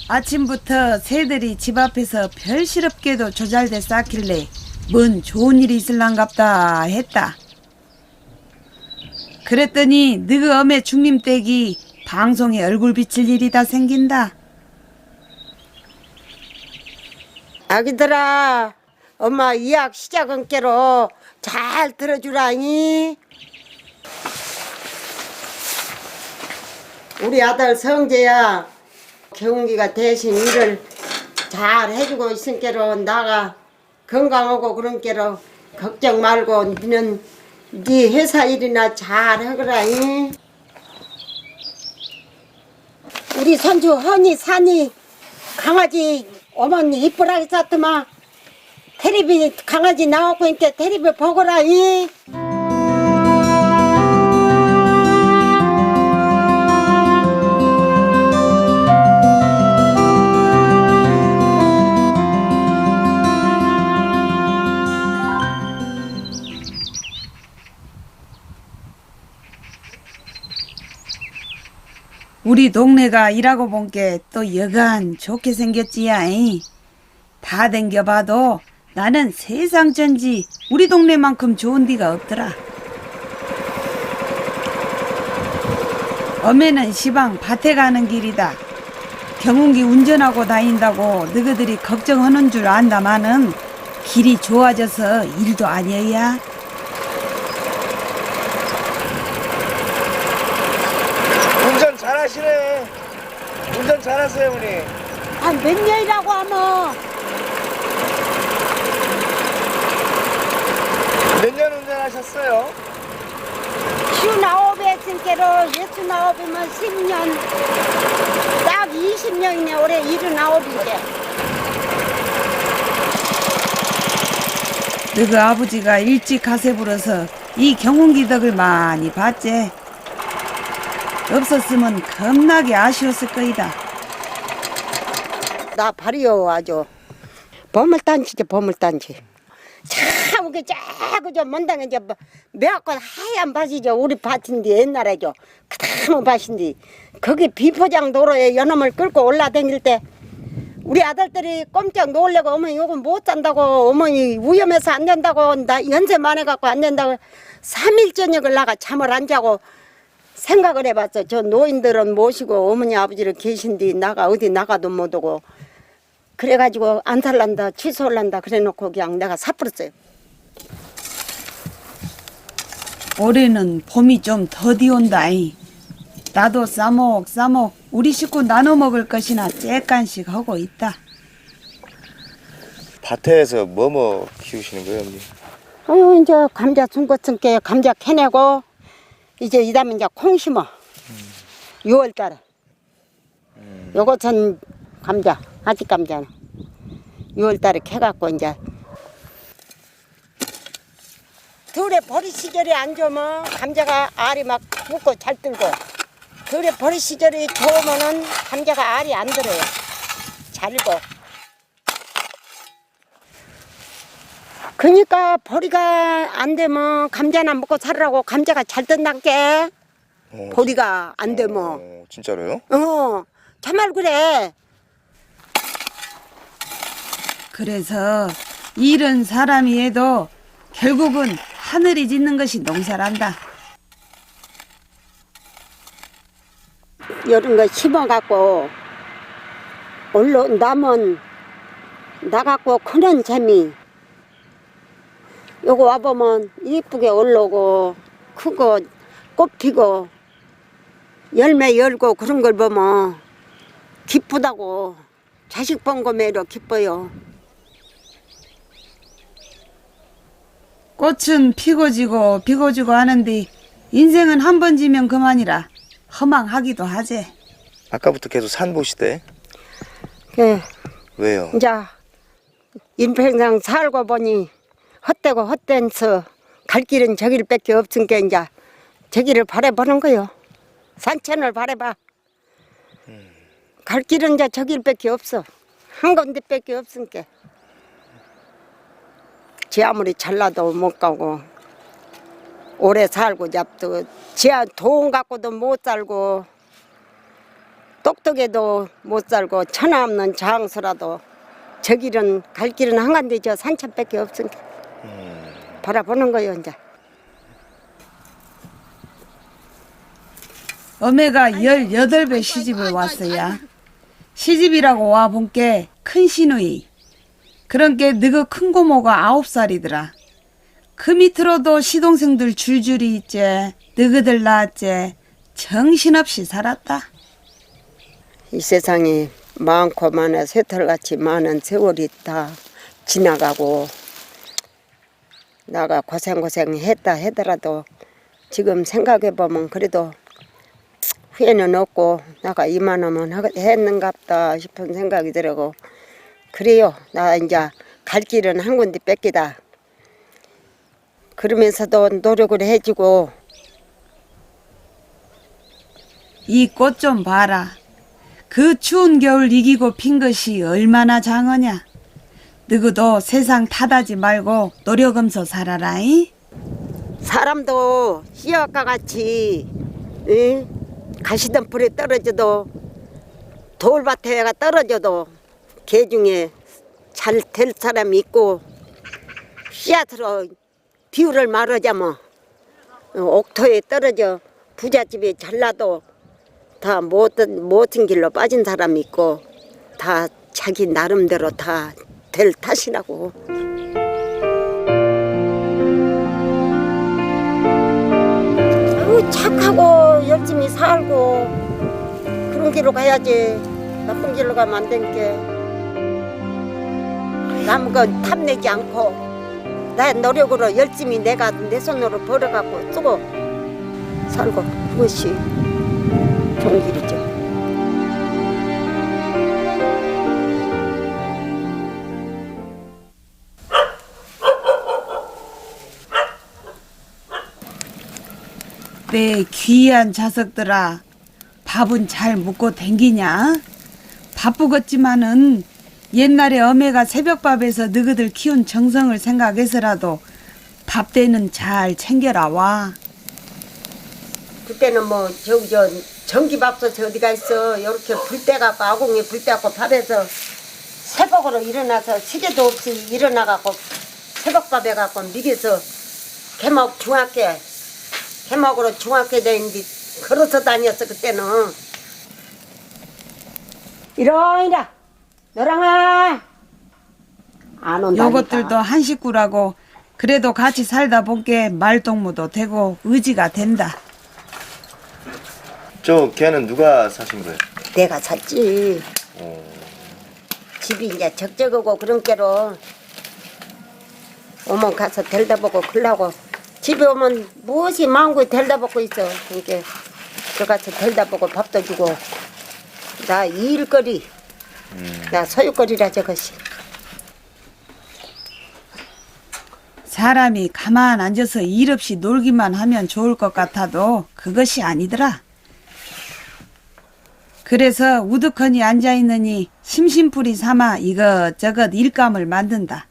아침부터 새들이 집 앞에서 별시럽게도 조잘돼 쌓길래 뭔 좋은 일이 있을란갑다 했다. 그랬더니 너그 엄의 중림댁이 방송에 얼굴 비칠 일이 다 생긴다. 아기들아, 엄마 이약 시작은 깨로 잘 들어주라니. 우리 아들 성재야, 경운기가 대신 일을 잘 해주고 있으니께로 나가 건강하고 그런 게로 걱정 말고 니는 네 회사 일이나 잘 하거라니. 우리 손주 허니 산이 강아지 어머니 이쁘라게 쌌더만 테레비 강아지 나오고 있니까 테레비 보거라니. 우리 동네가 일하고 본 게 또 여간 좋게 생겼지야. 다 댕겨봐도 나는 세상 전지 우리 동네만큼 좋은 데가 없더라. 엄에는 시방 밭에 가는 길이다. 경운기 운전하고 다닌다고 너희들이 걱정하는 줄 안다마는 길이 좋아져서 일도 아니야. 운전 잘하시네. 운전 잘하세요, 어머니. 한 몇 년이라고 하면 몇 년 운전하셨어요? 59에 했으니까로 69이면 10년 딱 20년이네. 올해 79인데. 너희 아버지가 일찍 가세 불어서 이 경운기 덕을 많이 봤지. 없었으면 겁나게 아쉬웠을 거이다. 나 발이요 아주 보물단지지 보물단지. 참 그게 쫙그저 먼당에 이제 매화꽃 하얀 밭이죠. 우리 밭인데 옛날에죠. 그다음 밭인데 거기 비포장 도로에 연놈을 끌고 올라다닐 때 우리 아들들이 꼼짝 놀래고 어머니 요거 못 잔다고 어머니 위험해서 안 된다고 나 연세 많아갖고 안 된다고 3일 저녁을 나가 잠을 안 자고 생각을 해봤어. 저 노인들은 모시고 어머니 아버지를 계신디 나가 어디 나가도 못 오고 그래가지고 안 살란다 취소할란다 그래놓고 그냥 내가 사버렸어요. 올해는 봄이 좀 더디 온다. 나도 싸먹 우리 식구 나눠 먹을 것이나 쬐깐씩 하고 있다. 밭에서 뭐 키우시는 거예요, 어머니? 이제 감자 순거층께 감자 캐내고 이제 이다음에 이제 콩 심어. 6월달에. 요것은 감자, 아직 감자는 6월달에 캐갖고 이제 들에 버리 시절이 안 좋으면 감자가 알이 막 붓고 잘 들고 들에 버리 시절이 좋으면은 감자가 알이 안 들어요. 잘 익어. 그러니까 보리가 안 되면 감자나 먹고 살으라고 감자가 잘 뜬단게. 보리가 안 되면. 진짜로요? 정말 그래. 그래서 일은 사람이 해도 결국은 하늘이 짓는 것이 농사란다. 이런 거 심어갖고 남은 나갖고 크는 재미. 요거 와보면 이쁘게 올라오고 크고 꽃 피고 열매 열고 그런 걸 보면 기쁘다고. 자식 본 거 매로 기뻐요. 꽃은 피고 지고 하는데 인생은 한 번 지면 그만이라 허망하기도 하지. 아까부터 계속 산 보시대. 예. 왜요? 이제 인평생 살고 보니 헛되고 헛된서 갈 길은 저길밖에 없으니까 이제 저길을 바라보는 거요. 산천을 바라봐. 갈 길은 이제 저길밖에 없어. 한 군데밖에 없으니까. 지 아무리 잘나도 못 가고 오래 살고 잡도 지 돈 갖고도 못 살고 똑똑해도 못 살고 천하 없는 장수라도 저 길은 갈 길은 한간데 저 산천밖에 없으니까 바라보는 거요 이제. 어메가 18배 시집을 왔어야. 시집이라고 와 본 게 큰 시누이. 그런 게 너그 큰 고모가 9살이더라. 그 밑으로도 시동생들 줄줄이 있지. 너그들 낳았지. 정신없이 살았다. 이 세상에 많고 많아 새털같이 많은 세월이 다 지나가고 나가 고생했다 하더라도 지금 생각해보면 그래도 후회는 없고 나가 이만하면 했는갑다 싶은 생각이 들고 그래요. 나 이제 갈 길은 한 군데 뺏기다. 그러면서도 노력을 해주고 이 꽃 좀 봐라. 그 추운 겨울 이기고 핀 것이 얼마나 장어냐. 너희도 세상 탓하지 말고 노력하면서 살아라이. 사람도 씨앗과 같이 응? 가시던 불에 떨어져도 돌밭에가 떨어져도 개 중에 잘 될 사람이 있고 씨앗으로 비유를 말하자면 옥토에 떨어져 부잣집에 잘나도 다 모든 길로 빠진 사람이 있고 다 자기 나름대로 다 될 탓이라고. 착하고 열심히 살고 그런 길로 가야지. 나쁜 길로 가면 안 되니까 남 거 탐내지 않고 나의 노력으로 열심히 내가 내 손으로 벌어갖고 쓰고 살고 그것이 좋은 길이죠. 내 귀한 자석들아, 밥은 잘 먹고 댕기냐? 바쁘겠지만은 옛날에 어메가 새벽밥에서 너희들 키운 정성을 생각해서라도 밥 때는 잘 챙겨라 와. 그때는 뭐 저기 저 전기밥솥이 어디가 있어. 이렇게 불 떼갖고 아궁이 불 떼갖고 밥에서 새벽으로 일어나서 시계도 없이 일어나갖고 새벽밥 해갖고 미개서 개목 개목으로 중학교 다니는데 걸어서 다녔어 그때는. 이러이라 너랑아 안 온다니까. 요것들도 한 식구라고 그래도 같이 살다 본게 말동무도 되고 의지가 된다. 저 걔는 누가 사신 거예요? 내가 샀지. 집이 이제 적적하고 그런 게로 오면 가서 데려다 보고 그러고 집에 오면 무엇이 마음고 데려다 보고 있어. 그러니까 들어가서 데려다 보고 밥도 주고 나 일거리 나 소유거리라 저것이. 사람이 가만 앉아서 일 없이 놀기만 하면 좋을 것 같아도 그것이 아니더라. 그래서 우두커니 앉아있느니 심심풀이 삼아 이것저것 일감을 만든다.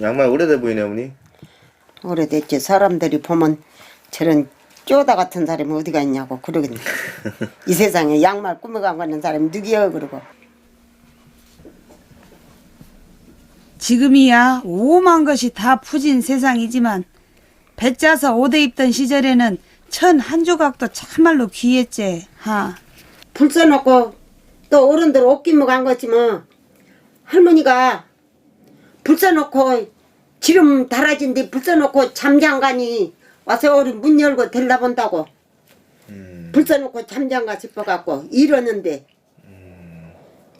양말 오래돼 보이네 어머니. 오래됐지. 사람들이 보면 저런 쪼다 같은 사람이 어디가 있냐고 그러겠네. 이 세상에 양말 꾸며가고 가는 사람이 누구여 그러고. 지금이야 오만 것이 다 푸진 세상이지만 배 짜서 옷에 입던 시절에는 천 한 조각도 참말로 귀했지. 하. 불 써놓고 또 어른들 옷 끼며 간 거지 뭐. 할머니가 불 써놓고 지름 달아진 데 불 써놓고 잠장가니 와서 우리 문 열고 데려다 본다고. 불 써놓고 잠장가 싶어갖고 이러는데.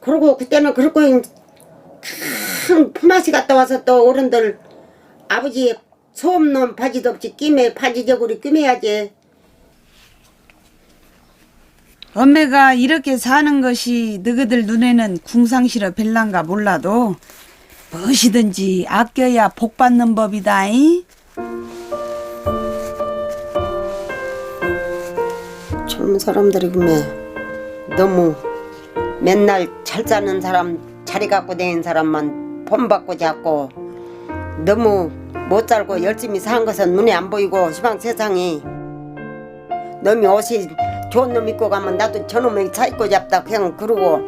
그러고 그때는 그렇고 큰 품앗이 갔다 와서 또 어른들 아버지 소없는 바지도 없이 끼매 바지저고리 끼매야지. 엄매가 이렇게 사는 것이 너희들 눈에는 궁상시러 별난가 몰라도 무엇이든지 아껴야 복 받는 법이다잉. 젊은 사람들이 그러면 너무 맨날 잘 사는 사람 자리 갖고 다니는 사람만 본받고 잡고 너무 못 살고 열심히 산 것은 눈에 안 보이고 시방 세상이 너무 옷이 좋은 놈 입고 가면 나도 저놈이 차 입고 잡다 그냥 그러고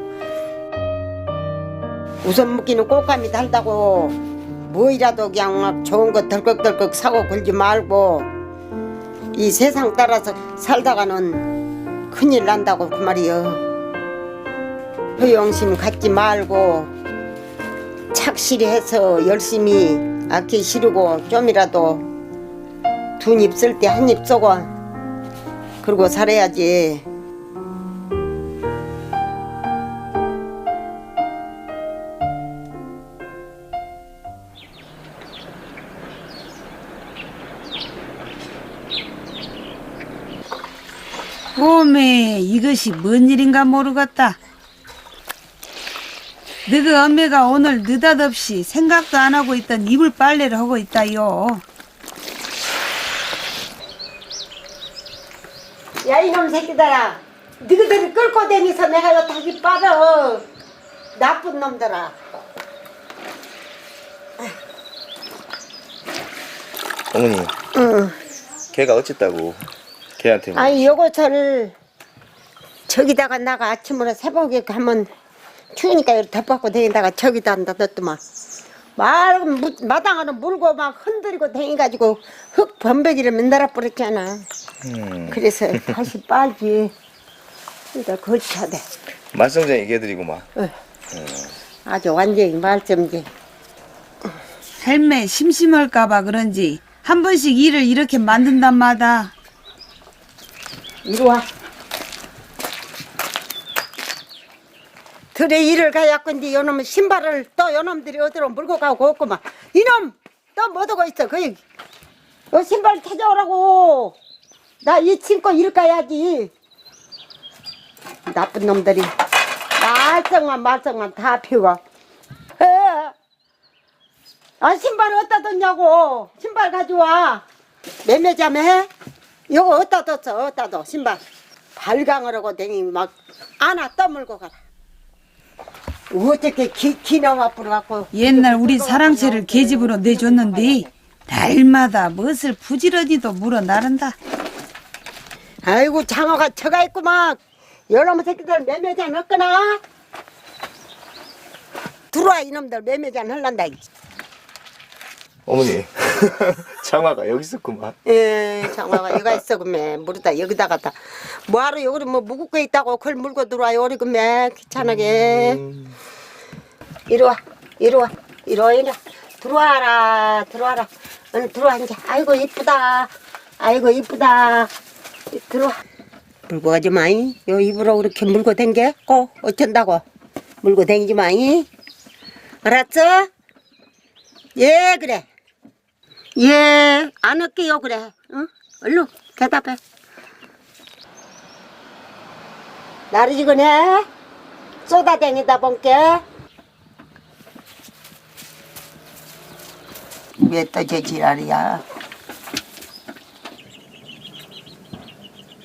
우선 묶이는 꽃감이 달다고 뭐이라도 그냥 막 좋은 거 덜컥덜컥 사고 걸지 말고 이 세상 따라서 살다가는 큰일 난다고 그 말이여. 허영심 갖지 말고 착실히 해서 열심히 아끼 시르고 좀이라도 두 입 쓸 때 한 입 쏘고 그러고 살아야지. 오메 이것이 뭔 일인가 모르겠다. 너그 엄매가 오늘 느닷없이 생각도 안 하고 있던 이불 빨래를 하고 있다요. 야 이놈 새끼들아, 너희들이 끌고 다니서 내가 요 다시 빨아. 나쁜 놈들아. 어머니, 응. 걔가 어쨌다고 걔한테 뭐. 아니 요거를 저기다가 나가 아침으로 새벽에 가면 추우니까 이렇게 덮고 다니다가 저기다 놨더만 마당으로 물고 막 흔들고 다니가지고 흙 범벅이를 맨날아 뿌렸잖아. 그래서 다시 빨지. 그러니까 거쳐야 돼. 말썽쟁이 걔들이고 막. 아주 완전히 말점지. 할매 심심할까봐 그런지 한 번씩 일을 이렇게 만든단 마다. 이리 와. 들에 일을 가야건데 요놈은 신발을 또 요놈들이 어디로 물고 가고 없구만. 이놈 또 못 오고 있어. 거기 요 신발 찾아오라고. 나 이 신고 일 가야지. 나쁜 놈들이 말썽만 다 피워. 아 신발 어디다 뒀냐고. 신발 가져와. 매매자매 해? 요거 어디다 뒀어. 어디다 둬 신발. 발광을 댕이 막 안아 떠물고 가라. 어떻게 기나와 앞으로 갖고 옛날 우리 사랑채를 계집으로 내줬는데 날마다 멋을 부지런히도 물어 나른다. 아이고 장어가 처가 있구만. 여러분 새끼들 매매잔 없거나 들어와 이놈들 매매잔 할란다. 어머니, 장화가 여기 있었구만. 예, 장어가 여기가 있어 그매 물에다 여기다가 다 뭐하러 여기 뭐 무겁게 있다고 그걸 물고 들어와요 우리 그매 귀찮게. 이리 와 들어와라 얼른 들어와 이제. 아이고 이쁘다 들어와. 물고 가지 마이. 요 입으로 그렇게 물고 댕겨 꼭 어쩐다고 물고 댕기지 마이. 알았어? 예 그래. 예, 안 할게요, 그래. 응? 얼른 대답해. 나를 지금 해? 쏟아다니다 본게. 왜 또 저 지랄이야?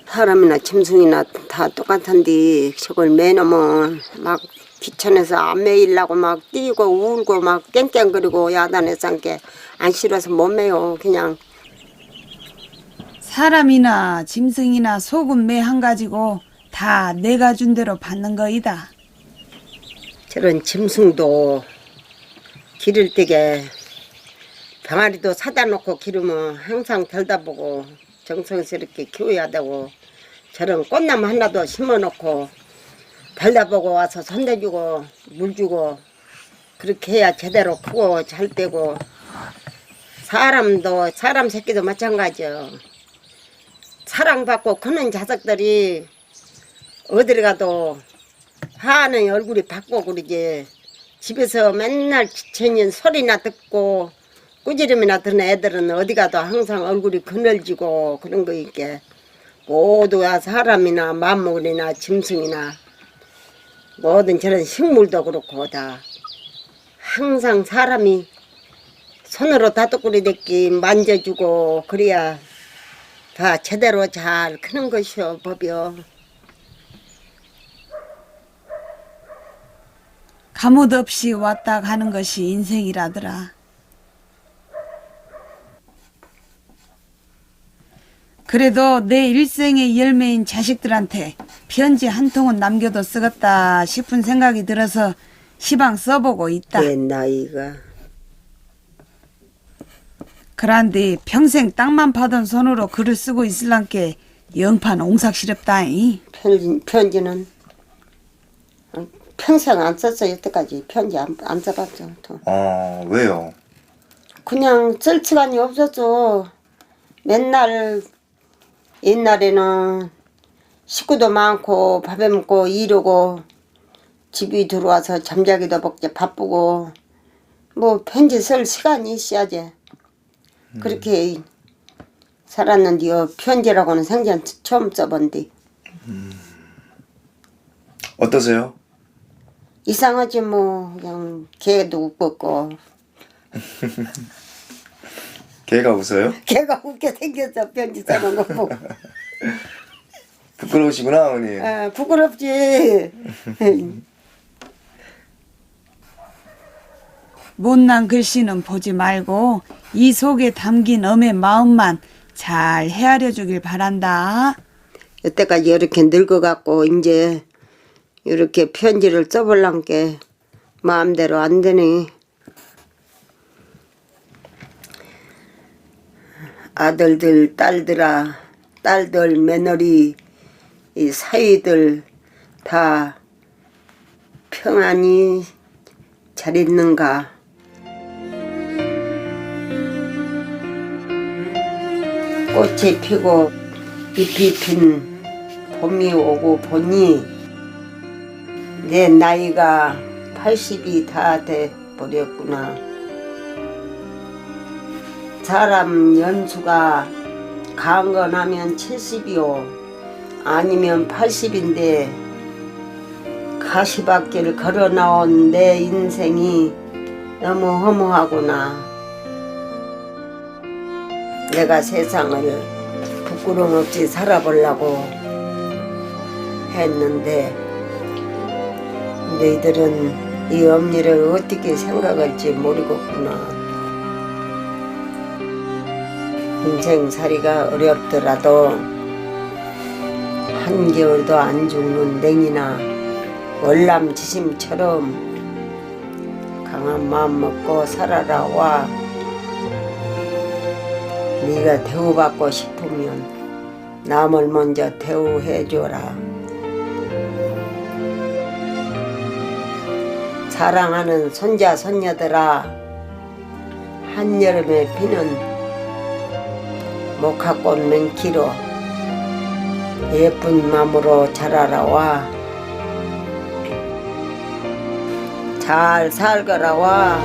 사람이나 짐승이나 다 똑같은데 저걸 매놓으면 막 귀찮아서 안 매이려고 막 뛰고 울고 막 깽깽거리고 야단에서 한게 안 싫어서 못 매요 그냥. 사람이나 짐승이나 속은 매 한 가지고 다 내가 준 대로 받는 거이다. 저런 짐승도 기를 때게 병아리도 사다 놓고 기르면 항상 들다보고 정성스럽게 키워야 되고 저런 꽃나무 하나도 심어 놓고 달다보고 와서 손대주고 물 주고 그렇게 해야 제대로 크고 잘 되고. 사람도 사람 새끼도 마찬가지요. 사랑받고 크는 자석들이 어디를 가도 화하는 얼굴이 밝고 그러지. 집에서 맨날 지천년 소리나 듣고 꾸지름이나 듣는 애들은 어디 가도 항상 얼굴이 그늘지고 그런 거 있게. 모두가 사람이나 만물이나 짐승이나 모든 저런 식물도 그렇고 다 항상 사람이 손으로 다독거리 댔기 만져주고 그래야 다 제대로 잘 크는 것이요 법이요. 가뭇 없이 왔다 가는 것이 인생이라더라. 그래도 내 일생의 열매인 자식들한테 편지 한 통은 남겨도 쓰겠다 싶은 생각이 들어서 시방 써보고 있다. 내 나이가. 그란데 평생 땅만 파던 손으로 글을 쓰고 있을란께 영판 옹삭스럽다잉. 편지는 평생 안 썼어. 여태까지 편지 안 써봤죠. 또. 왜요? 그냥 쓸 시간이 없었죠. 맨날 옛날에는 식구도 많고 밥에 먹고 이러고 집이 들어와서 잠자기도 바쁘고 뭐 편지 쓸 시간이 있어야지. 그렇게 살았는데요. 편지라고는 생전 처음 써본디. 어떠세요? 이상하지 뭐. 그냥 개도 웃겼고. 걔가 웃어요? 걔가 웃게 생겼어. 편지 써놓은 거 보고. 부끄러우시구나 어머니. 부끄럽지. 못난 글씨는 보지 말고 이 속에 담긴 엄의 마음만 잘 헤아려 주길 바란다. 여태까지 이렇게 늙어갖고 이제 이렇게 편지를 써볼란 게 마음대로 안 되네. 아들들 딸들 며느리 이 사위들 다 평안히 잘 있는가. 꽃이 피고 잎이 핀 봄이 오고 보니 내 나이가 80이 다 돼 버렸구나. 사람 연수가 강건하면 70이요 아니면 80인데 가시밭길 걸어 나온 내 인생이 너무 허무하구나. 내가 세상을 부끄럼 없이 살아보려고 했는데 너희들은 이 엄니를 어떻게 생각할지 모르겠구나. 인생살이가 어렵더라도 한겨울도 안 죽는 냉이나 월남지심처럼 강한 마음 먹고 살아라. 와. 네가 대우받고 싶으면 남을 먼저 대우해줘라. 사랑하는 손자 손녀들아, 한여름에 피는 목화꽃 맹키로 예쁜 마음으로 자라라. 와. 잘 살거라. 와.